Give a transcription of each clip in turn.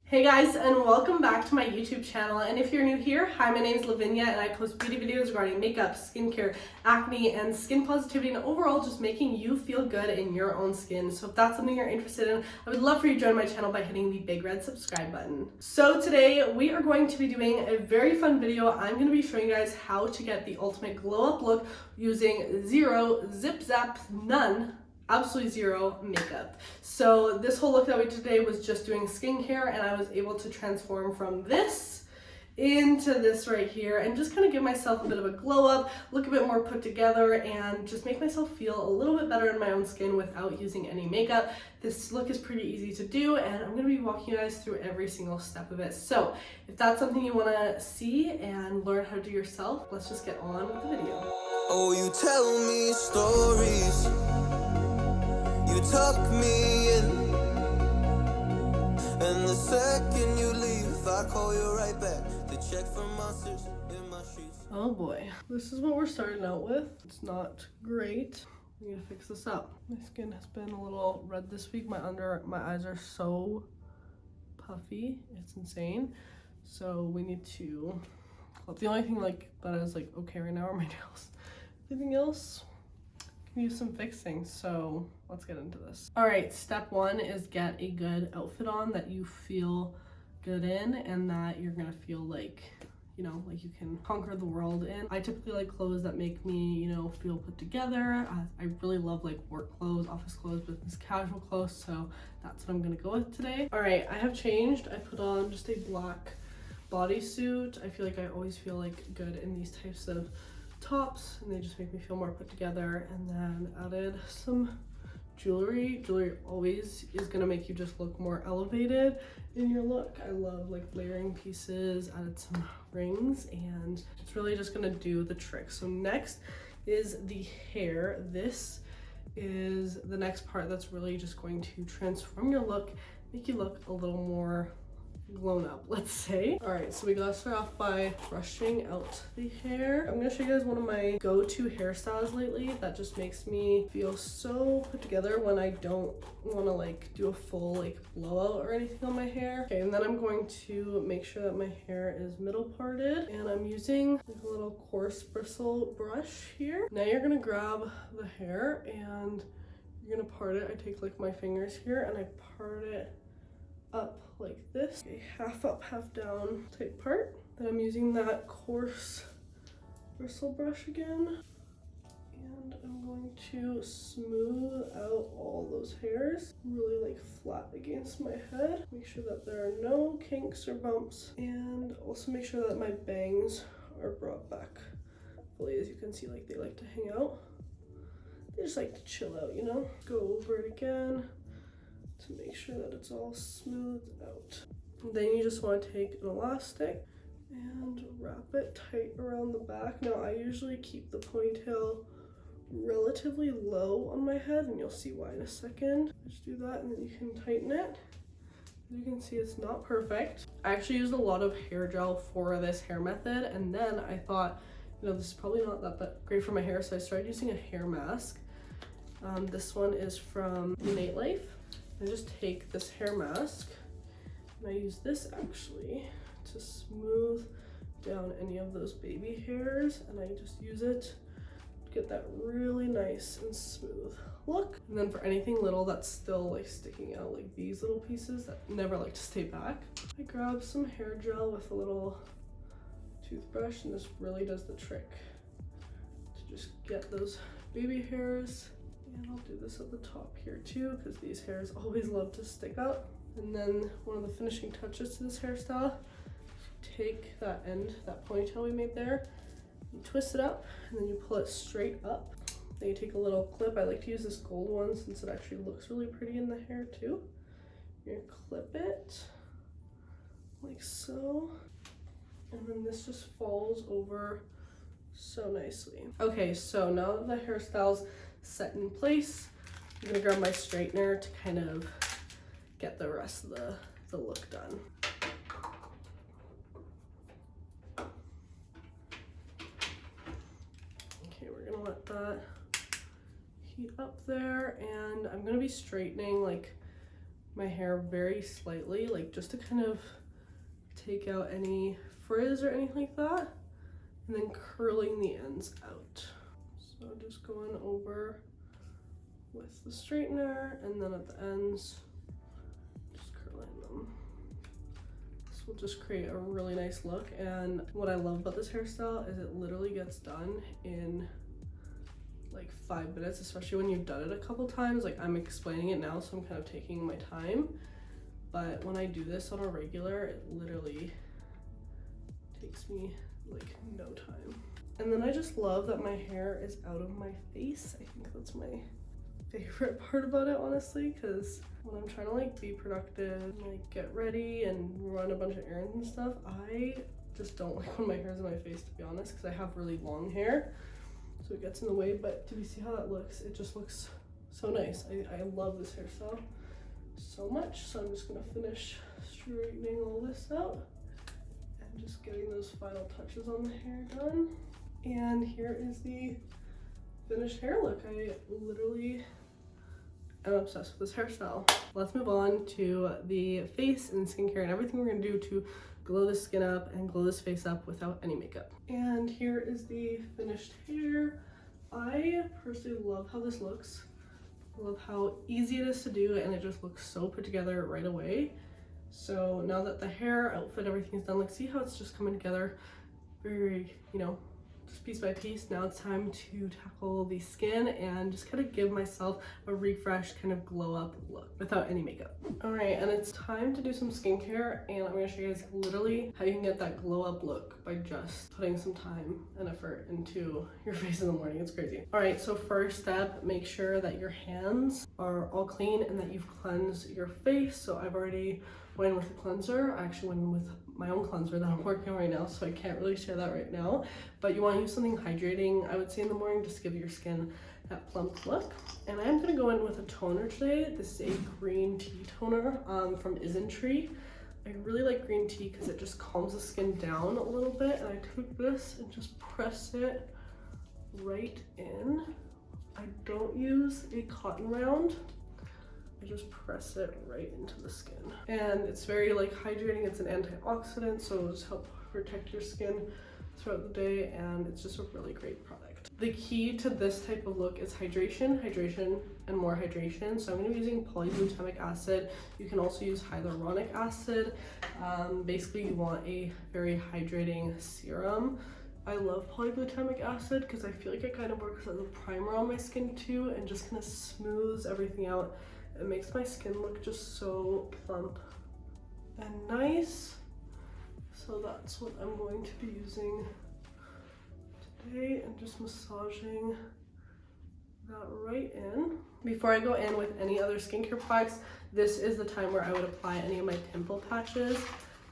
Hey guys, and welcome back to my YouTube channel. And if you're new here, hi, my name is Lavinia and I post beauty videos regarding makeup, skincare, acne, and skin positivity, and overall just making you feel good in your own skin. So if that's something you're interested in, I would love for you to join my channel by hitting the big red subscribe button. So today we are going to be doing a very fun video. I'm going to be showing you guys how to get the ultimate glow up look using zero, zip zap, none, absolutely zero makeup. So this whole look that we did today was just doing skincare, and I was able to transform from this into this right here and just kind of give myself a bit of a glow up, look a bit more put together, and just make myself feel a little bit better in my own skin without using any makeup. This look is pretty easy to do, and I'm going to be walking you guys through every single step of it. So if that's something you want to see and learn how to do yourself, let's just get on with the video. Oh, you tell me stories, you tuck me in, and the second you leave, I call you right back to check for monsters in my sheets. Oh boy, this is what we're starting out with. It's not great. I need to fix this up. My skin has been a little red this week. My eyes are so puffy, it's insane. So we need to, the only thing that is okay right now are my nails. Everything else can use some fixing, so let's get into this. All right, step one is get a good outfit on that you feel good in and that you're gonna feel like, you know, like you can conquer the world in. I typically like clothes that make me, you know, feel put together. I really love like work clothes, office clothes, business casual clothes, so that's what I'm gonna go with today. All right, I have changed. I put on just a black bodysuit. I feel like I always feel like good in these types of tops, and they just make me feel more put together. And then added some jewelry. Jewelry always is gonna make you just look more elevated in your look. I love like layering pieces. Added some rings, and it's really just gonna do the trick. So next is the hair. This is the next part that's really just going to transform your look, make you look a little more blown up, let's say. All right, so we gotta start off by brushing out the hair. I'm gonna show you guys one of my go-to hairstyles lately that just makes me feel so put together when I don't want to like do a full like blowout or anything on my hair. Okay, and then I'm going to make sure that my hair is middle parted, and I'm using like a little coarse bristle brush here. Now you're gonna grab the hair and you're gonna part it. I take like my fingers here and I part it up like this, okay, half up, half down type part. Then I'm using that coarse bristle brush again, and I'm going to smooth out all those hairs, really like flat against my head. Make sure that there are no kinks or bumps, and also make sure that my bangs are brought back. Hopefully, as you can see, like they like to hang out. They just like to chill out, you know? Go over it again to make sure that it's all smoothed out. Then you just want to take an elastic and wrap it tight around the back. Now I usually keep the ponytail relatively low on my head, and you'll see why in a second. Just do that and then you can tighten it. As you can see, it's not perfect. I actually used a lot of hair gel for this hair method, and then I thought, you know, this is probably not that great for my hair, so I started using a hair mask. This one is from Innate Life. I just take this hair mask and I use this actually to smooth down any of those baby hairs, and I just use it to get that really nice and smooth look. And then for anything little that's still like sticking out, like these little pieces that never like to stay back, I grab some hair gel with a little toothbrush, and this really does the trick to just get those baby hairs. And I'll do this at the top here too, because these hairs always love to stick up. And then one of the finishing touches to this hairstyle, take that end, that ponytail we made there, you twist it up, and then you pull it straight up. Then you take a little clip. I like to use this gold one since it actually looks really pretty in the hair too. You're gonna clip it like so, and then this just falls over so nicely. Okay, so now that the hairstyle's set in place, I'm gonna grab my straightener to kind of get the rest of the look done. Okay, we're gonna let that heat up there, and I'm gonna be straightening like my hair very slightly, like just to kind of take out any frizz or anything like that, and then curling the ends out. So just going over with the straightener, and then at the ends, just curling them. This will just create a really nice look, and what I love about this hairstyle is it literally gets done in like 5 minutes, especially when you've done it a couple times. Like, I'm explaining it now, so I'm kind of taking my time, but when I do this on a regular, it literally takes me like no time. And then I just love that my hair is out of my face. I think that's my favorite part about it, honestly, because when I'm trying to like be productive and like get ready and run a bunch of errands and stuff, I just don't like when my hair is in my face, to be honest, because I have really long hair, so it gets in the way. But do you see how that looks? It just looks so nice. I love this hairstyle so much. So I'm just gonna finish straightening all this out and just getting those final touches on the hair done. And here is the finished hair look. I literally am obsessed with this hairstyle. Let's move on to the face and skincare and everything we're gonna do to glow the skin up and glow this face up without any makeup. And here is the finished hair. I personally love how this looks. I love how easy it is to do, and it just looks so put together right away. So now that the hair, outfit, everything's done, like see how it's just coming together very, you know, just piece by piece. Now it's time to tackle the skin and just kind of give myself a refresh, kind of glow up look without any makeup. All right, and it's time to do some skincare, and I'm gonna show you guys literally how you can get that glow up look by just putting some time and effort into your face in the morning. It's crazy. All right, so first step, make sure that your hands are all clean and that you've cleansed your face. So I've already went in with a cleanser. I actually went in with my own cleanser that I'm working on right now, so I can't really share that right now. But you want to use something hydrating, I would say, in the morning, just to give your skin that plump look. And I'm gonna go in with a toner today. This is a green tea toner from Isntree. I really like green tea because it just calms the skin down a little bit. And I took this and just press it right in. I don't use a cotton round. I just press it right into the skin. And it's very like hydrating. It's an antioxidant, so it'll just help protect your skin throughout the day, and it's just a really great product. The key to this type of look is hydration, hydration, and more hydration. So I'm gonna be using polyglutamic acid. You can also use hyaluronic acid. Basically, you want a very hydrating serum. I love polyglutamic acid because I feel like it kind of works as a primer on my skin too, and just kind of smooths everything out. It makes my skin look just so plump and nice. So that's what I'm going to be using today, and just massaging that right in. Before I go in with any other skincare products, this is the time where I would apply any of my pimple patches.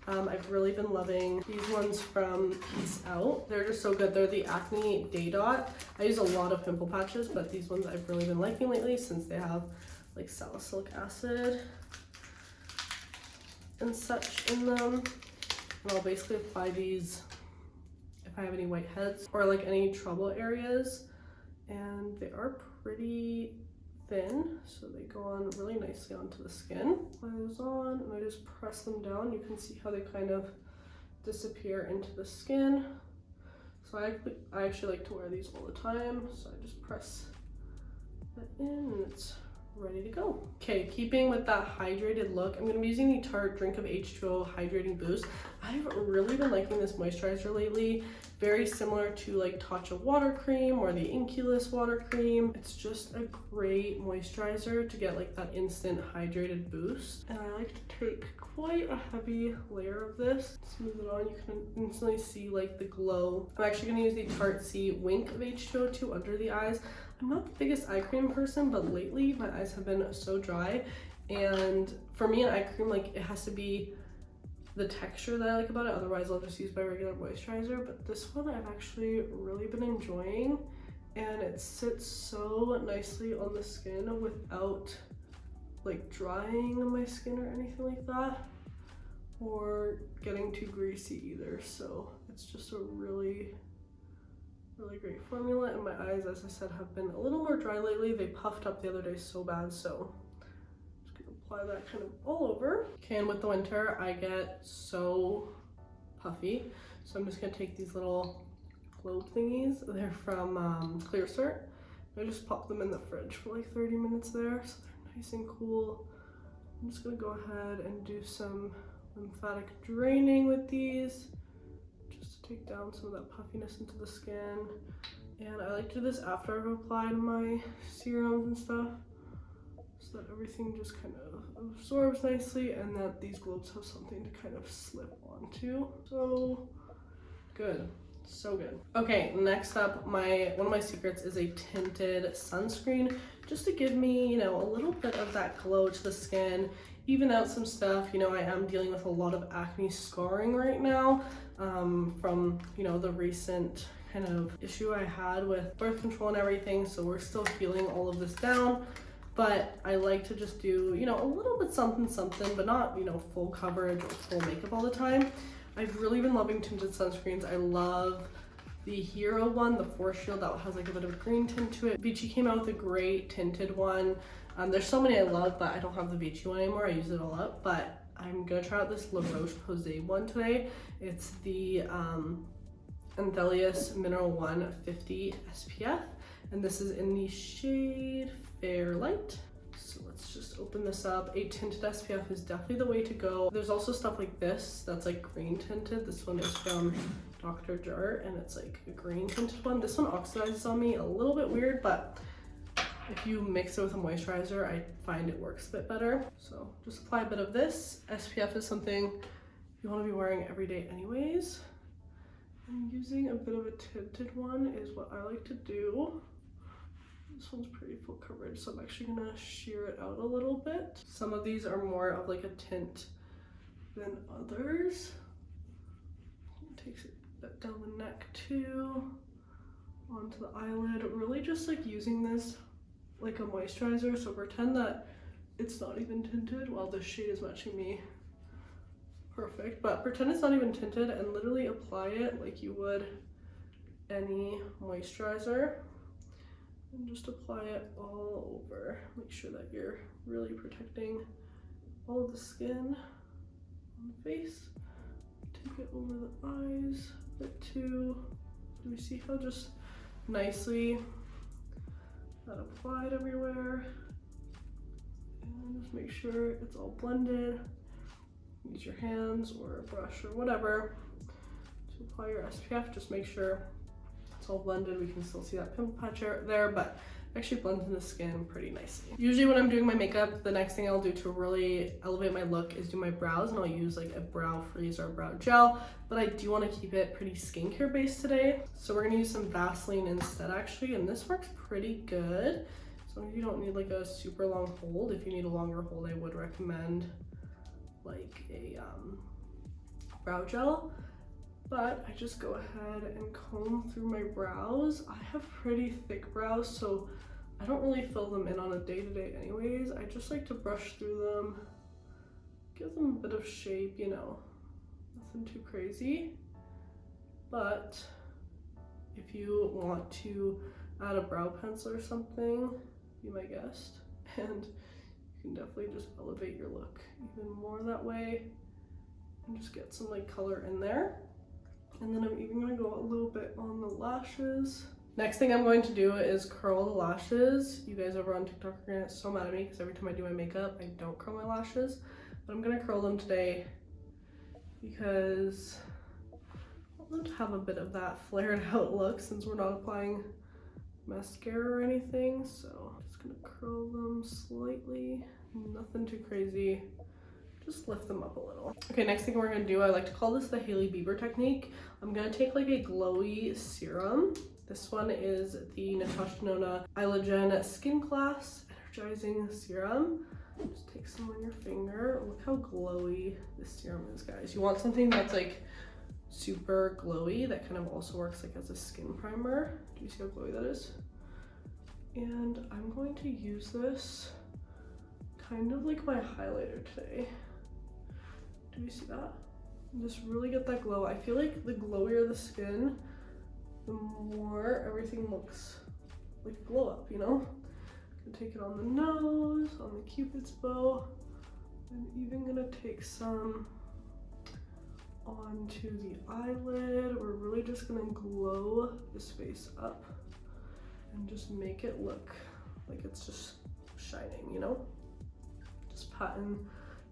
I've really been loving these ones from Peace Out. They're just so good. They're the Acne Day Dot. I use a lot of pimple patches, but these ones I've really been liking lately since they have like salicylic acid and such in them. And I'll basically apply these if I have any whiteheads or like any trouble areas. And they are pretty thin, so they go on really nicely onto the skin. Apply those on, and I just press them down. You can see how they kind of disappear into the skin. So I actually like to wear these all the time. So I just press that in, and it's ready to go. Okay, keeping with that hydrated look, I'm gonna be using the Tarte Drink of H2O Hydrating Boost. I've really been liking this moisturizer lately. Very similar to like Tatcha water cream or the Inkey water cream. It's just a great moisturizer to get like that instant hydrated boost. And I like to take quite a heavy layer of this. Smooth it on, you can instantly see like the glow. I'm actually gonna use the Tarte C Wink of H2O2 under the eyes. I'm not the biggest eye cream person, but lately my eyes have been so dry, and for me an eye cream, like, it has to be the texture that I like about it, otherwise I'll just use my regular moisturizer. But this one I've actually really been enjoying, and it sits so nicely on the skin without like drying my skin or anything like that, or getting too greasy either. So it's just a really great formula. And my eyes, as I said, have been a little more dry lately. They puffed up the other day so bad, so I'm just gonna apply that kind of all over. Okay, and with the winter, I get so puffy. So I'm just gonna take these little globe thingies. They're from Clear. I just pop them in the fridge for like 30 minutes there, so they're nice and cool. I'm just gonna go ahead and do some lymphatic draining with these, just to take down some of that puffiness into the skin. And I like to do this after I've applied my serums and stuff, so that everything just kind of absorbs nicely and that these globes have something to kind of slip onto. So good. So good. Okay, next up, one of my secrets is a tinted sunscreen, just to give me, you know, a little bit of that glow to the skin, even out some stuff. You know, I am dealing with a lot of acne scarring right now, from, you know, the recent kind of issue I had with birth control and everything, so we're still healing all of this down. But I like to just do, you know, a little bit something, but not, you know, full coverage or full makeup all the time. I've really been loving tinted sunscreens. I love the Hero one, the Force Shield, that has like a bit of a green tint to it. Vichy came out with a great tinted one. There's so many I love, but I don't have the Vichy one anymore. I use it all up, but I'm gonna try out this La Roche-Posay one today. It's the Anthelios Mineral 150 SPF, and this is in the shade Fair Light. So let's just open this up. A tinted SPF is definitely the way to go. There's also stuff like this that's like green tinted. This one is from Dr. Jart, and it's like a green tinted one. This one oxidizes on me a little bit weird, but if you mix it with a moisturizer, I find it works a bit better. So just apply a bit of this. SPF is something you want to be wearing every day anyways. And using a bit of a tinted one is what I like to do. This one's pretty full coverage, so I'm actually gonna sheer it out a little bit. Some of these are more of like a tint than others. It takes it a bit down the neck too, onto the eyelid. Really just like using this like a moisturizer, so pretend that it's not even tinted. Well, this shade is matching me perfect, but pretend it's not even tinted and literally apply it like you would any moisturizer. And just apply it all over. Make sure that you're really protecting all of the skin on the face. Take it over the eyes a bit too. Do we see how just nicely that applied everywhere? And just make sure it's all blended. Use your hands or a brush or whatever to apply your SPF. Just make sure it's all blended. We can still see that pimple patch there, but it actually blends in the skin pretty nicely. Usually when I'm doing my makeup, the next thing I'll do to really elevate my look is do my brows, and I'll use like a brow freeze or a brow gel, but I do want to keep it pretty skincare based today. So we're gonna use some Vaseline instead actually, and this works pretty good. So if you don't need like a super long hold, if you need a longer hold, I would recommend like a brow gel. But I just go ahead and comb through my brows. I have pretty thick brows, so I don't really fill them in on a day-to-day anyways. I just like to brush through them, give them a bit of shape, you know, nothing too crazy. But if you want to add a brow pencil or something, be my guest. And you can definitely just elevate your look even more that way and just get some like color in there. And then I'm even gonna go a little bit on the lashes. Next thing I'm going to do is curl the lashes. You guys over on TikTok are gonna get so mad at me because every time I do my makeup, I don't curl my lashes. But I'm gonna curl them today because I want them to have a bit of that flared out look since we're not applying mascara or anything. So I'm just gonna curl them slightly, nothing too crazy. Just lift them up a little. Okay, next thing we're gonna do, I like to call this the Hailey Bieber technique. I'm gonna take like a glowy serum. This one is the Natasha Denona Skinglass Energizing Serum. Just take some on your finger. Look how glowy this serum is, guys. You want something that's like super glowy that kind of also works like as a skin primer. Do you see how glowy that is? And I'm going to use this kind of like my highlighter today. Do you see that? Just really get that glow. I feel like the glowier the skin, the more everything looks like a glow up, you know? I'm gonna take it on the nose, on the cupid's bow, I'm even gonna take some onto the eyelid. We're really just gonna glow this face up and just make it look like it's just shining, you know? Just patting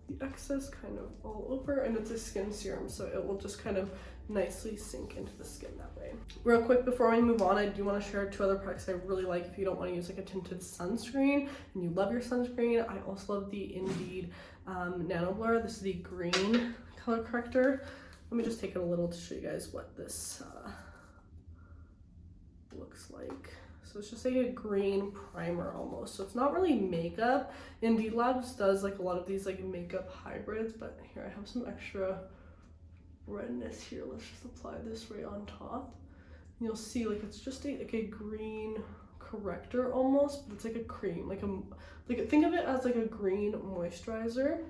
the excess kind of all over, and it's a skin serum, so it will just kind of nicely sink into the skin that way. Real quick before we move on, I do want to share 2 other products I really like if you don't want to use like a tinted sunscreen and you love your sunscreen. I also love the Indeed Nanoblur. This is the green color corrector. Let me just take it a little to show you guys what this looks like. So it's just like a green primer almost. So it's not really makeup. Indeed Labs does like a lot of these like makeup hybrids, but here I have some extra redness here. Let's just apply this right on top. And you'll see like it's just like a green corrector almost, but it's like a cream, like think of it as like a green moisturizer.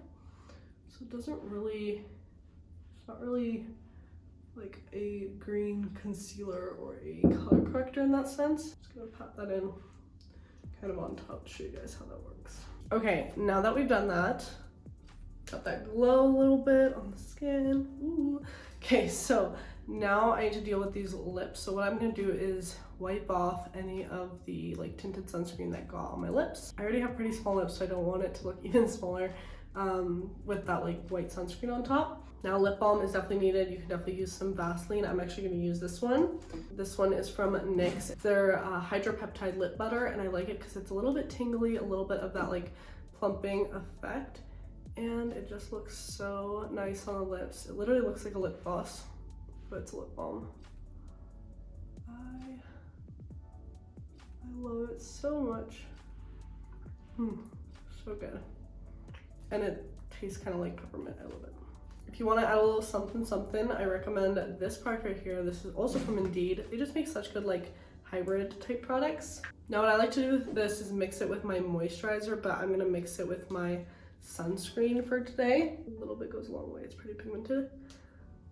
So it doesn't really, it's not really like a green concealer or a color corrector in that sense. Just gonna pat that in kind of on top to show you guys how that works. Okay, now that we've done that, got that glow a little bit on the skin. Ooh. Okay, so now I need to deal with these lips. So what I'm gonna do is wipe off any of the like tinted sunscreen that got on my lips. I already have pretty small lips, so I don't want it to look even smaller with that like white sunscreen on top. Now lip balm is definitely needed. You can definitely use some Vaseline. I'm actually going to use this one. This one is from NYX. It's their Hydra-Peptide lip butter, and I like it because it's a little bit tingly, a little bit of that like plumping effect, and it just looks so nice on the lips. It literally looks like a lip gloss, but it's a lip balm. I love it so much. So good. And it tastes kind of like peppermint. I love it. If you want to add a little something, I recommend this product right here. This is also from Indeed. They just make such good like hybrid type products. Now what I like to do with this is mix it with my moisturizer, but I'm gonna mix it with my sunscreen for today. A little bit goes a long way. It's pretty pigmented,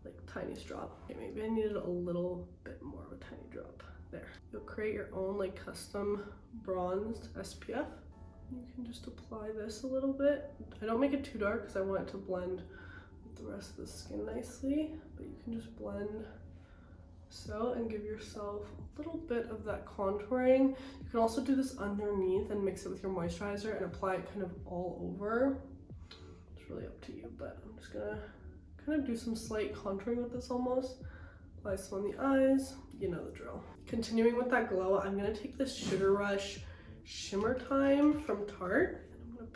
like tiniest drop. Okay, maybe I needed a little bit more of a tiny drop. There. You'll create your own like custom bronzed SPF. You can just apply this a little bit. I don't make it too dark because I want it to blend the rest of the skin nicely, but you can just blend so and give yourself a little bit of that contouring. You can also do this underneath and mix it with your moisturizer and apply it kind of all over. It's really up to you, but I'm just gonna kind of do some slight contouring with this almost. Apply some on the eyes, you know the drill. Continuing with that glow, I'm gonna take this Sugar Rush Shimmertime from Tarte.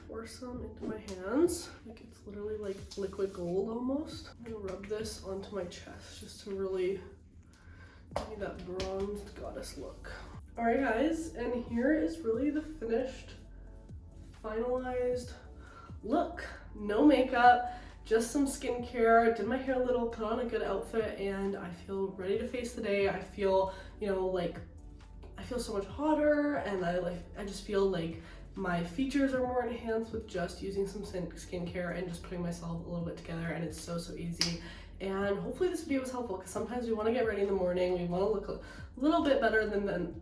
Pour some into my hands. Like it's literally like liquid gold almost. I'm gonna rub this onto my chest just to really give me that bronzed goddess look. All right guys, and here is really the finished, finalized look. No makeup, just some skincare, did my hair a little, put on a good outfit, and I feel ready to face the day. I feel, you know, like I feel so much hotter, and I just feel like my features are more enhanced with just using some skincare and just putting myself a little bit together, and it's so easy. And hopefully this video was helpful, because sometimes we want to get ready in the morning, we want to look a little bit better than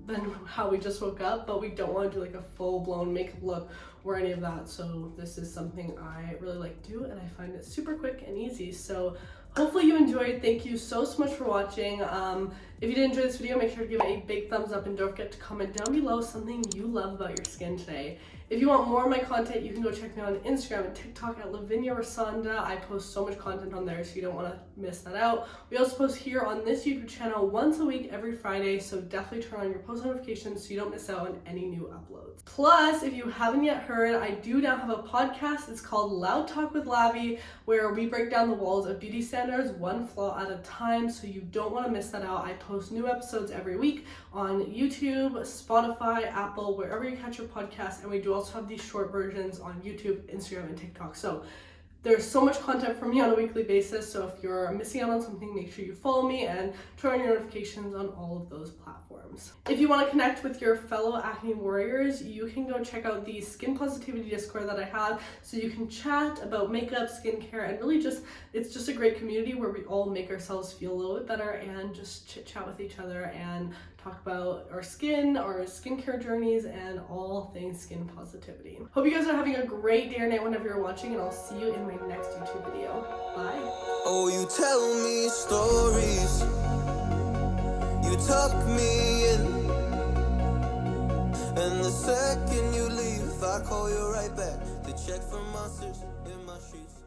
how we just woke up, but we don't want to do like a full-blown makeup look or any of that. So this is something I really like to do, and I find it super quick and easy. So hopefully you enjoyed. Thank you so much for watching. If you did enjoy this video, make sure to give it a big thumbs up, and don't forget to comment down below something you love about your skin today. If you want more of my content, you can go check me out on Instagram and TikTok at Lavinia Rosanda. I post so much content on there, so you don't want to miss that out. We also post here on this YouTube channel once a week every Friday, so definitely turn on your post notifications so you don't miss out on any new uploads. Plus, if you haven't yet heard, I do now have a podcast. It's called Loud Talk with Lavi, where we break down the walls of beauty standards one flaw at a time, so you don't want to miss that out. I post new episodes every week on YouTube, Spotify, Apple, wherever you catch your podcast, and we do also have these short versions on YouTube, Instagram, and TikTok. So there's so much content from me on a weekly basis, so if you're missing out on something, make sure you follow me and turn on your notifications on all of those platforms. If you want to connect with your fellow acne warriors, you can go check out the Skin Positivity Discord that I have, so you can chat about makeup, skincare, and really it's just a great community where we all make ourselves feel a little bit better and just chit chat with each other and talk about our skin, our skincare journeys, and all things skin positivity. Hope you guys are having a great day or night whenever you're watching, and I'll see you in my next YouTube video. Bye. Oh, you tell me stories, you tuck me in, and the second you leave, I call you right back to check for monsters in my sheets.